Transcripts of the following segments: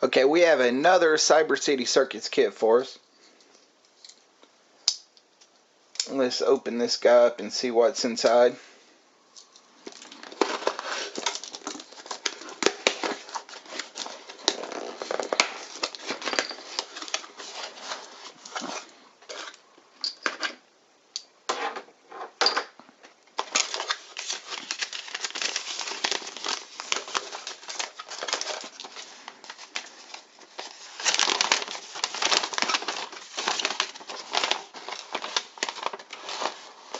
Okay, we have another Cyber City Circuits kit for us. Let's open this guy up and see what's inside.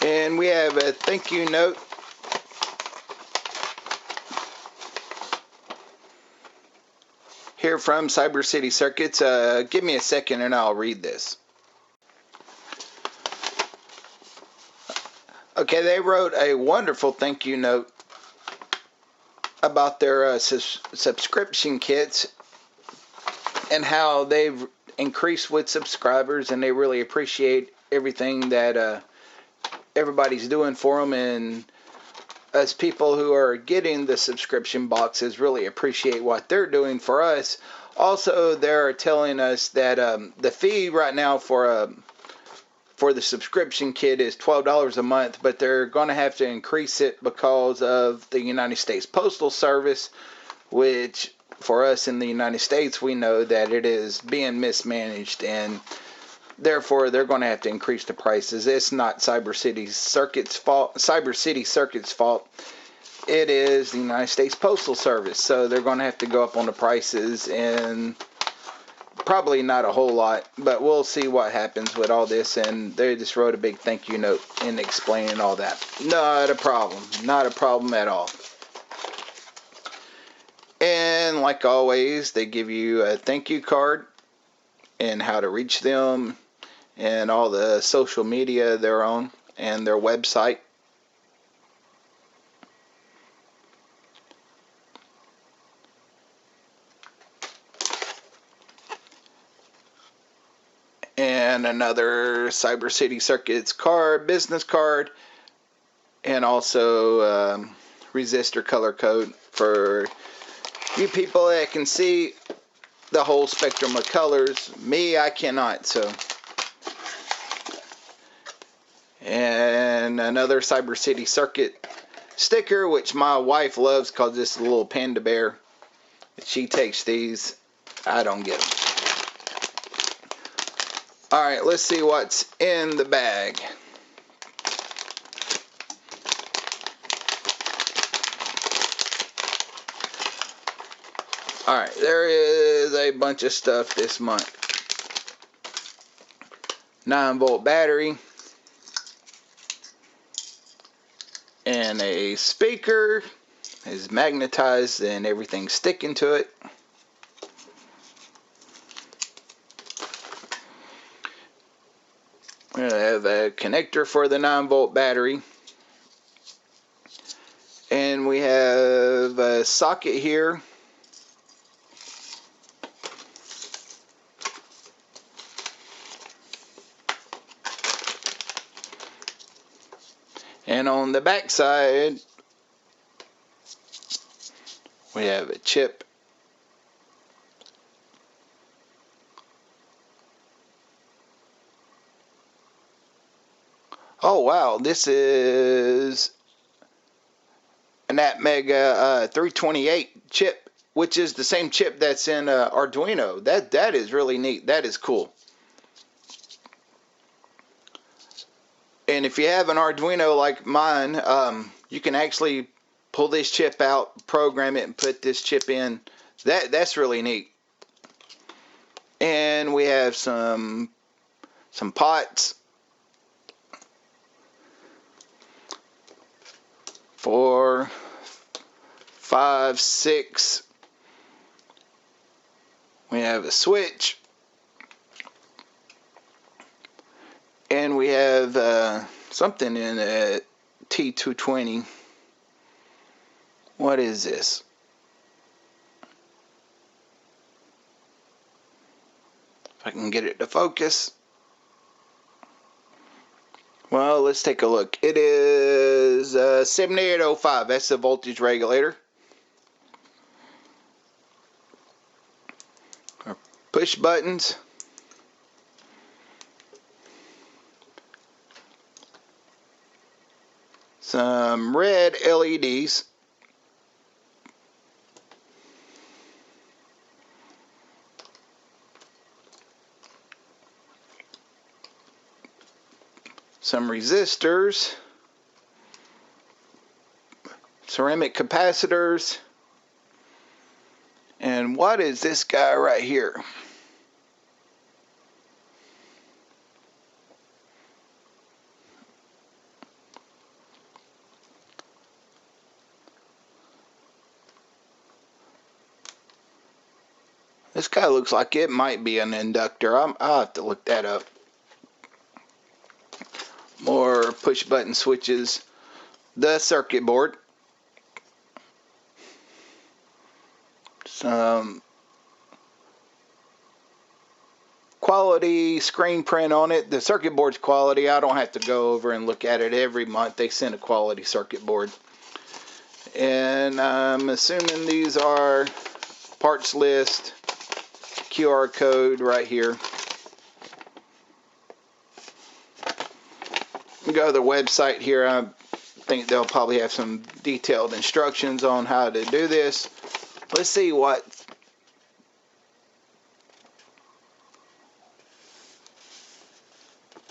And we have a thank you note here from Cyber City Circuits. Give me a second and I'll read this. Okay, they wrote a wonderful thank you note about their subscription kits and how they've increased with subscribers, and they really appreciate everything that everybody's doing for them, and us people who are getting the subscription boxes really appreciate what they're doing for us. Also, they're telling us that the fee right now for the subscription kit is $12 a month, but they're going to have to increase it because of the United States Postal Service, which for us in the United States, we know that it is being mismanaged, and therefore they're going to have to increase the prices. It's not Cyber City Circuits' fault. It is the United States Postal Service, so they're going to have to go up on the prices, and probably not a whole lot, but we'll see what happens with all this. And they just wrote a big thank you note in explaining all that. Not a problem at all. And like always, they give you a thank you card and how to reach them and all the social media they're on and their website. And another Cyber City Circuits card, business card, and also resistor color code for you people that can see the whole spectrum of colors. Me, I cannot, so. And another Cyber City Circuit sticker, which my wife loves because it's a little panda bear. She takes these. I don't get them. Alright, let's see what's in the bag. Alright, there is a bunch of stuff this month. 9-volt battery. And a speaker is magnetized and everything's sticking to it. We have a connector for the 9-volt battery. And we have a socket here. And on the back side, we have a chip. Oh wow, this is an Atmega 328 chip, which is the same chip that's in Arduino. That is really neat. That is cool. And if you have an Arduino like mine, you can actually pull this chip out, program it, and put this chip in. That's really neat. And we have some pots. 4, 5, 6. We have a switch. And we have something in a T220. What is this? If I can get it to focus. Well, let's take a look. It is 7805. That's the voltage regulator. push buttons. Some red LEDs. Some resistors. Ceramic capacitors. And what is this guy right here? This guy looks like it might be an inductor. I'll have to look that up. More push button switches. The circuit board. Some quality screen print on it. The circuit board's quality. I don't have to go over and look at it every month. They send a quality circuit board. And I'm assuming these are parts list. QR code right here. Go to the website here. I think they'll probably have some detailed instructions on how to do this. Let's see what.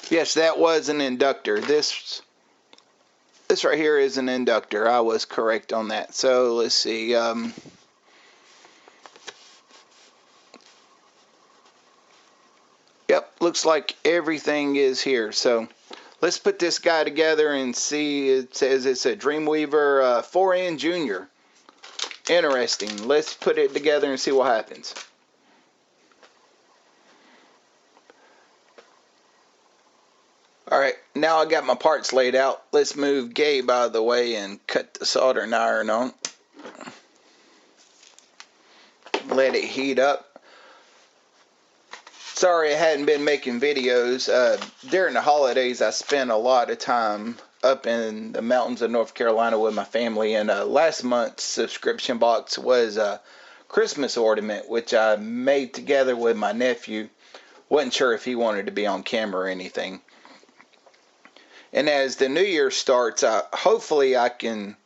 Yes, that was an inductor. This right here is an inductor. I was correct on that. So let's see. Yep, looks like everything is here. So let's put this guy together and see. It says it's a Dreamweaver 4N Junior. Interesting. Let's put it together and see what happens. Alright, now I got my parts laid out. Let's move Gabe out of the way and cut the soldering iron on. Let it heat up. Sorry I hadn't been making videos. During the holidays I spent a lot of time up in the mountains of North Carolina with my family, and last month's subscription box was a Christmas ornament which I made together with my nephew. Wasn't sure if he wanted to be on camera or anything. And as the new year starts, hopefully I can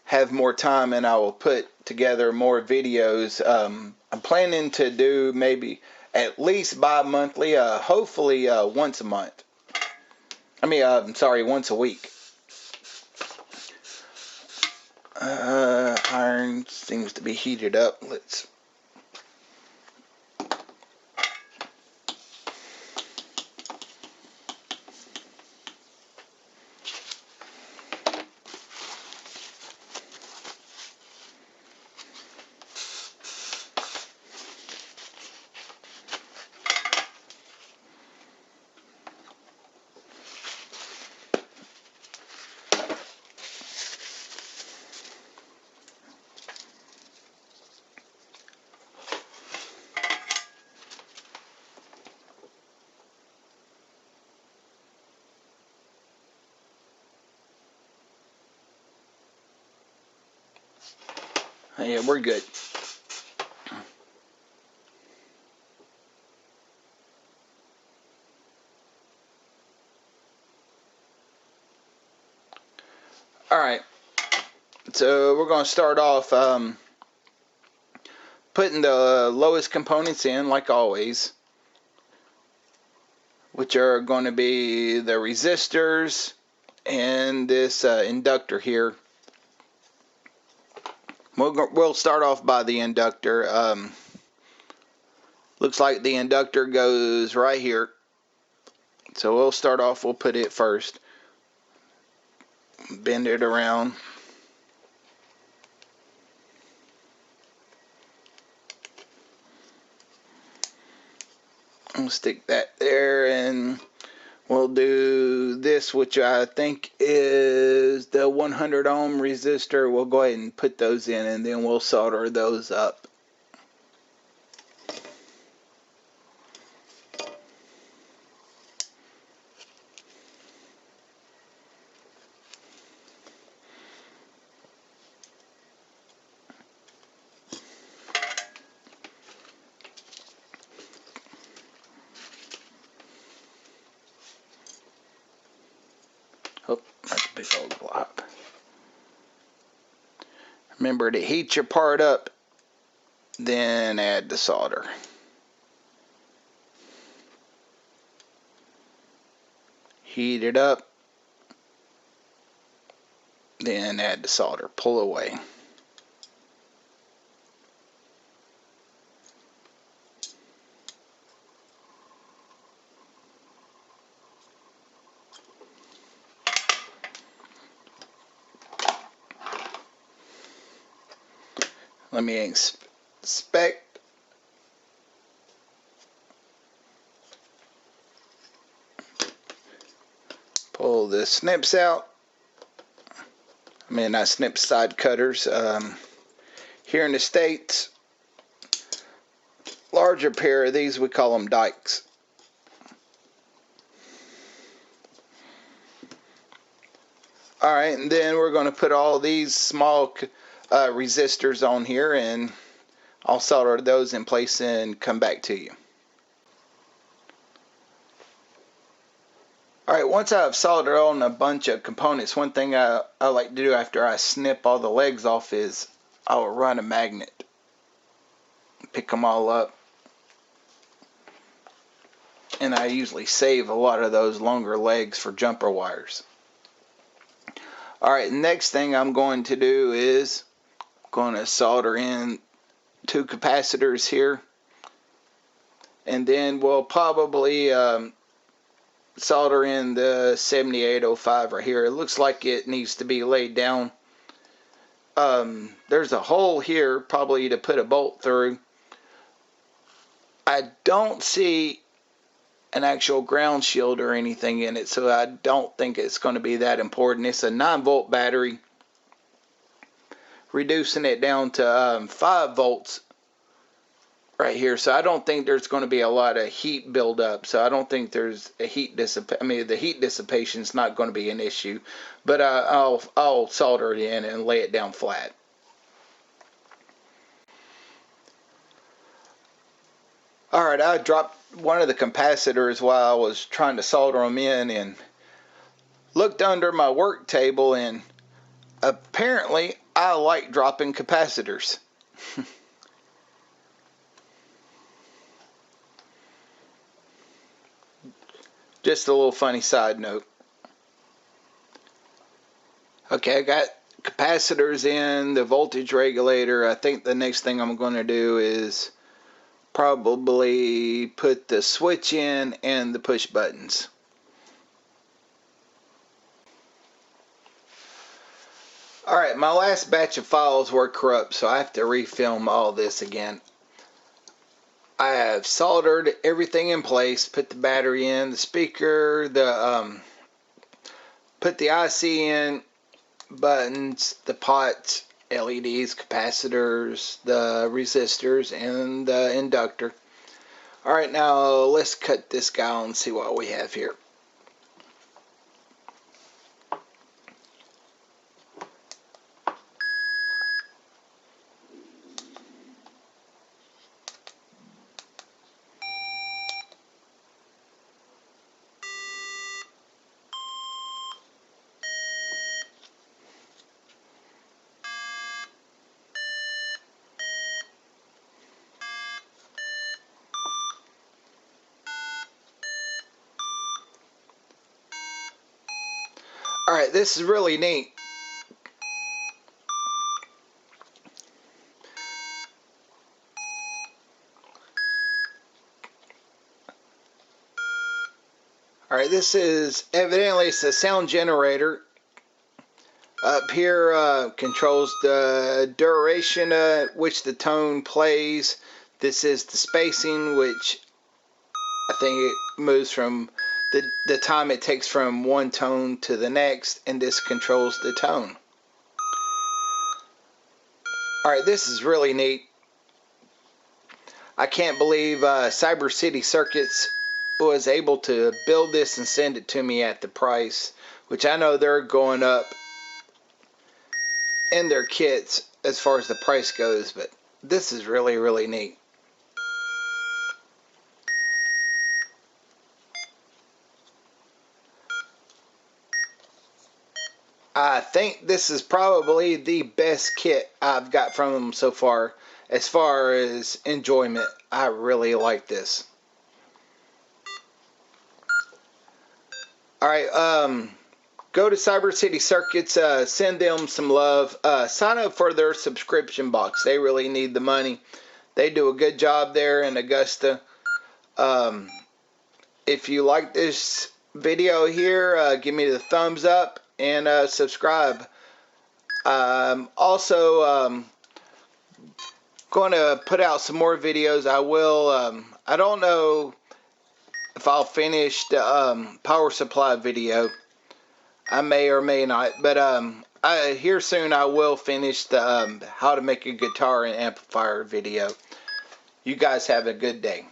have more time and I will put together more videos. I'm planning to do maybe at least bi-monthly, hopefully once a month. Once a week. Iron seems to be heated up. Let's. Yeah, we're good. Alright, so we're going to start off putting the lowest components in, like always, which are going to be the resistors and this inductor here. We'll start off by the inductor. Looks like the inductor goes right here. So we'll start off, we'll put it first. Bend it around. I'll stick that there, and we'll do this, which I think is the 100 ohm resistor. We'll go ahead and put those in, and then we'll solder those up. big old glob. Remember to heat your part up, then add the solder. Heat it up, then add the solder. Pull away. Let me inspect. Pull the snips out. I mean, not snips, side cutters. Here in the States, larger pair of these, we call them dikes. Alright, and then we're going to put all these small resistors on here, and I'll solder those in place and come back to you. Alright, once I've soldered on a bunch of components, one thing I like to do after I snip all the legs off is I'll run a magnet. Pick them all up. And I usually save a lot of those longer legs for jumper wires. Alright, next thing I'm going to do is going to solder in 2 capacitors here. And then we'll probably solder in the 7805 right here. It looks like it needs to be laid down. There's a hole here probably to put a bolt through. I don't see an actual ground shield or anything in it, so I don't think it's going to be that important. It's a 9-volt battery, reducing it down to 5 volts right here, so I don't think there's going to be a lot of heat buildup. So I don't think there's a heat dissipation. I mean, the heat dissipation is not going to be an issue, but I'll solder it in and lay it down flat. Alright, I dropped one of the capacitors while I was trying to solder them in and looked under my work table, and apparently I like dropping capacitors. Just a little funny side note. Okay, I got capacitors in, the voltage regulator. I think the next thing I'm going to do is probably put the switch in and the push buttons. Alright, my last batch of files were corrupt, so I have to refilm all this again. I have soldered everything in place, put the battery in, the speaker, put the IC in, buttons, the pots, LEDs, capacitors, the resistors, and the inductor. Alright, now let's cut this guy on and see what we have here. Alright, this is really neat. Alright, this is evidently it's a sound generator. Up here controls the duration at which the tone plays. This is the spacing, which I think it moves from the time it takes from one tone to the next, and this controls the tone. Alright, this is really neat. I can't believe Cyber City Circuits was able to build this and send it to me at the price, which I know they're going up in their kits as far as the price goes, but this is really, really neat. I think this is probably the best kit I've got from them so far. As far as enjoyment, I really like this. Alright, go to Cyber City Circuits, send them some love. Sign up for their subscription box. They really need the money. They do a good job there in Augusta. Um, if you like this video here, give me the thumbs up and subscribe. Also, going to put out some more videos. I will. I don't know if I'll finish the power supply video. I may or may not, but here soon I will finish the how to make a guitar and amplifier video. You guys have a good day.